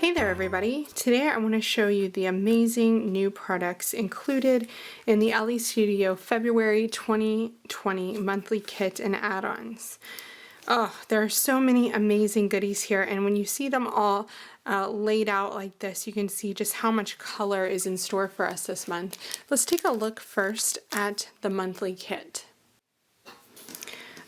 Hey there everybody! Today I want to show you the amazing new products included in the Elle Studio February 2020 monthly kit and add-ons. Oh, there are so many amazing goodies here, and when you see them all laid out like this, you can see just how much color is in store for us this month. Let's take a look first at the monthly kit.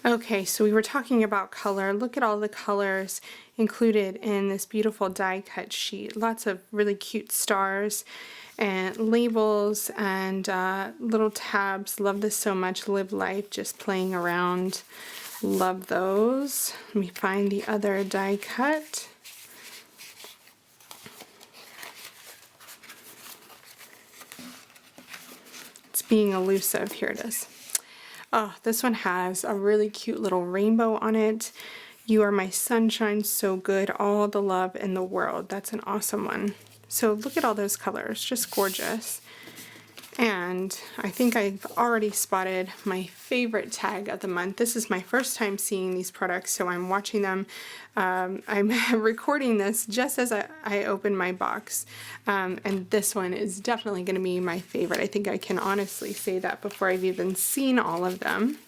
Okay, so we were talking about color. Look at all the colors included in this beautiful die cut sheet. Lots of really cute stars and labels and little tabs. Love this so much. Live life, just playing around. Love those. Let me find the other die cut. It's being elusive. Here it is. Oh, this one has a really cute little rainbow on it. You are my sunshine, so good, all the love in the world. That's an awesome one. So look at all those colors, just gorgeous. And I think I've already spotted my favorite tag of the month. This is my first time seeing these products, so I'm watching them. I'm recording this just as I open my box. And this one is definitely going to be my favorite. I think I can honestly say that before I've even seen all of them.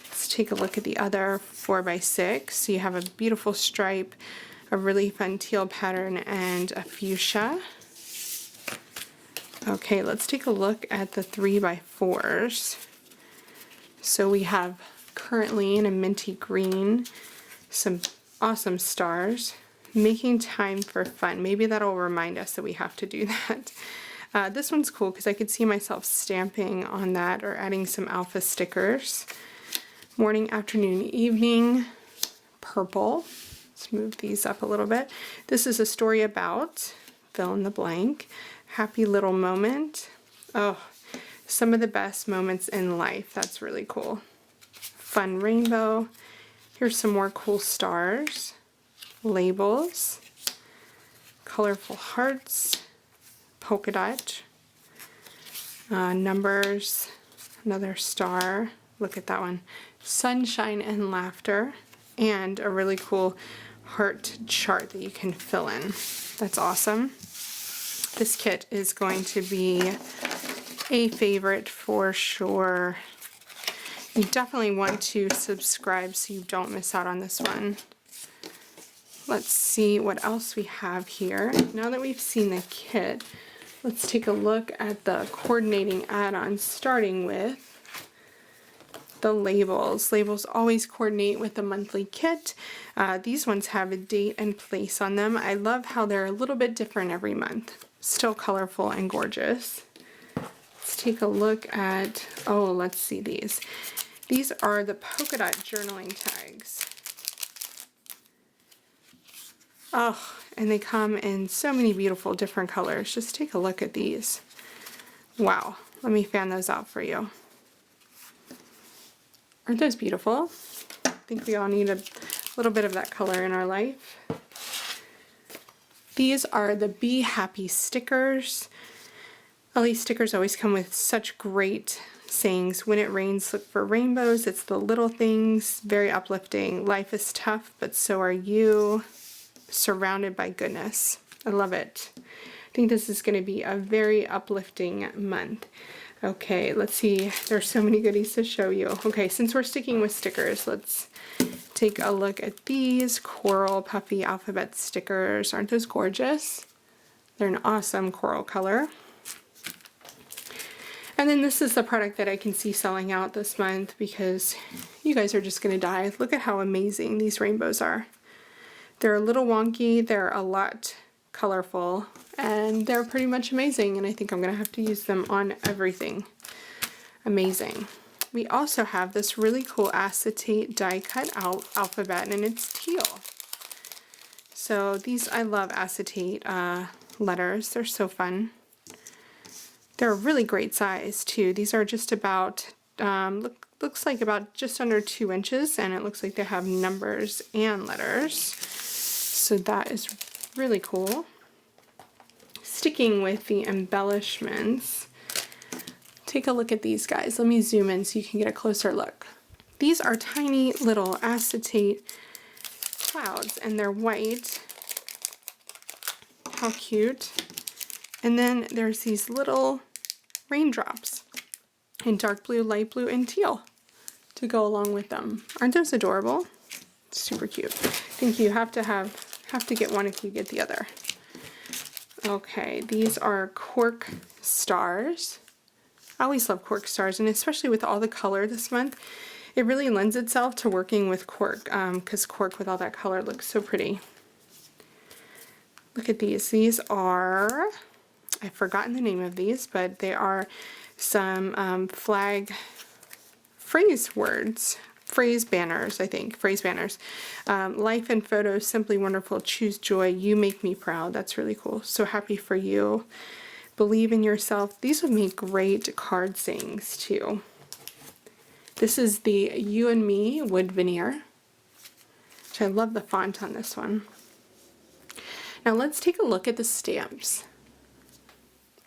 Let's take a look at the other 4x6. So you have a beautiful stripe, a really fun teal pattern, and a fuchsia. Okay, let's take a look at the 3x4s. So we have currently in a minty green, some awesome stars. Making time for fun. Maybe that'll remind us that we have to do that. This one's cool because I could see myself stamping on that or adding some alpha stickers. Morning, afternoon, evening, purple. Let's move these up a little bit. This is a story about, fill in the blank. Happy little moment. Oh, some of the best moments in life. That's really cool. Fun rainbow. Here's some more cool stars. Labels. Colorful hearts. Polka dot. Numbers. Another star. Look at that one. Sunshine and laughter. And a really cool heart chart that you can fill in. That's awesome. This kit is going to be a favorite for sure. You definitely want to subscribe so you don't miss out on this one. Let's see what else we have here. Now that we've seen the kit, let's take a look at the coordinating add-ons, starting with the labels. Labels always coordinate with the monthly kit. These ones have a date and place on them. I love how they're a little bit different every month. Still colorful and gorgeous. Let's take a look at, oh, let's see these. These are the polka dot journaling tags. Oh, and they come in so many beautiful different colors. Just take a look at these. Wow, let me fan those out for you. Aren't those beautiful? I think we all need a little bit of that color in our life. These are the Be Happy stickers. Elle stickers always come with such great sayings. When it rains, look for rainbows. It's the little things. Very uplifting. Life is tough, but so are you. Surrounded by goodness. I love it. I think this is going to be a very uplifting month. Okay, let's see. There's so many goodies to show you. Okay, since we're sticking with stickers, let's take a look at these coral puffy alphabet stickers. Aren't those gorgeous? They're an awesome coral color. And then this is the product that I can see selling out this month because you guys are just going to die. Look at how amazing these rainbows are. They're a little wonky, they're a lot colorful, and they're pretty much amazing, and I think I'm going to have to use them on everything. Amazing. We also have this really cool acetate die cut alphabet, and it's teal. So these, I love acetate letters. They're so fun. They're a really great size too. These are just about, looks like about just under 2 inches, and it looks like they have numbers and letters. So that is really cool. Sticking with the embellishments, take a look at these guys. Let me zoom in so you can get a closer look. These are tiny little acetate clouds, and they're white How cute. And then there's these little raindrops in dark blue, light blue, and teal to go along with them. Aren't those adorable? Super cute. I think you have to get one if you get the other. Okay, these are cork stars. I always love cork stars, and especially with all the color this month, it really lends itself to working with cork, because cork with all that color looks so pretty. Look at these. These are, I've forgotten the name of these, but they are some flag phrase words. Phrase banners, I think. Phrase banners. Life and photos, simply wonderful. Choose joy. You make me proud. That's really cool. So happy for you. Believe in yourself. These would make great card sayings too. This is the You and Me wood veneer, which I love the font on this one. Now let's take a look at the stamps.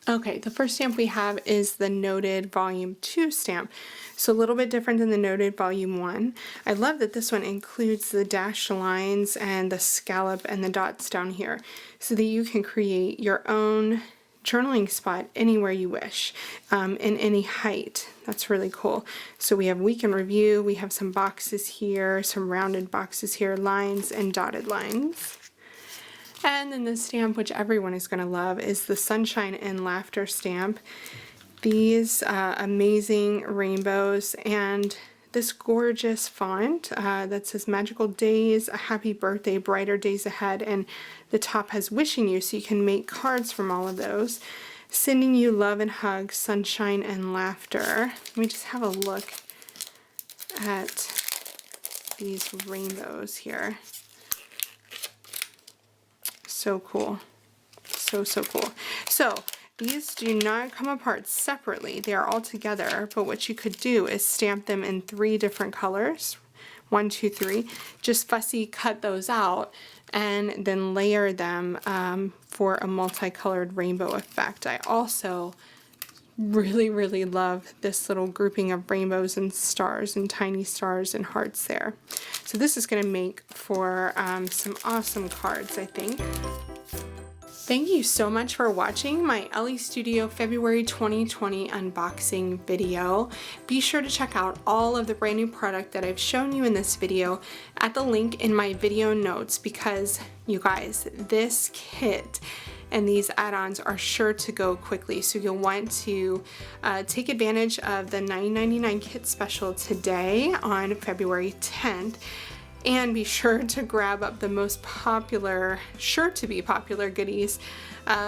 Okay, the first stamp we have is the Noted Volume 2 stamp. So a little bit different than the Noted Volume 1. I love that this one includes the dashed lines and the scallop and the dots down here, so that you can create your own journaling spot anywhere you wish, in any height. That's really cool. So we have week in review, we have some boxes here, some rounded boxes here, lines and dotted lines. And then the stamp, which everyone is going to love, is the Sunshine and Laughter stamp. These amazing rainbows and this gorgeous font that says Magical Days, a Happy Birthday, Brighter Days Ahead, and the top has wishing you, so you can make cards from all of those. Sending you love and hugs, sunshine and laughter. Let me just have a look at these rainbows here. So cool. So cool. So these do not come apart separately. They are all together, but what you could do is stamp them in 3 different colors. 1, 2, 3. Just fussy cut those out and then layer them for a multicolored rainbow effect. I also really love this little grouping of rainbows and stars and tiny stars and hearts there. So this is going to make for some awesome cards, I think. Thank you so much for watching my Elle Studio February 2020 unboxing video. Be sure to check out all of the brand new product that I've shown you in this video at the link in my video notes, because you guys, this kit and these add-ons are sure to go quickly, so you'll want to take advantage of the $9.99 kit special today on February 10th. And be sure to grab up the most popular, sure to be popular goodies,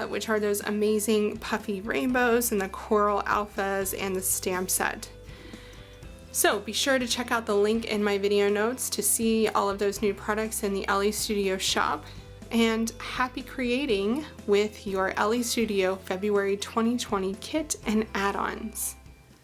which are those amazing puffy rainbows and the coral alphas and the stamp set. So be sure to check out the link in my video notes to see all of those new products in the Elle Studio shop. And happy creating with your Elle Studio February 2020 kit and add-ons.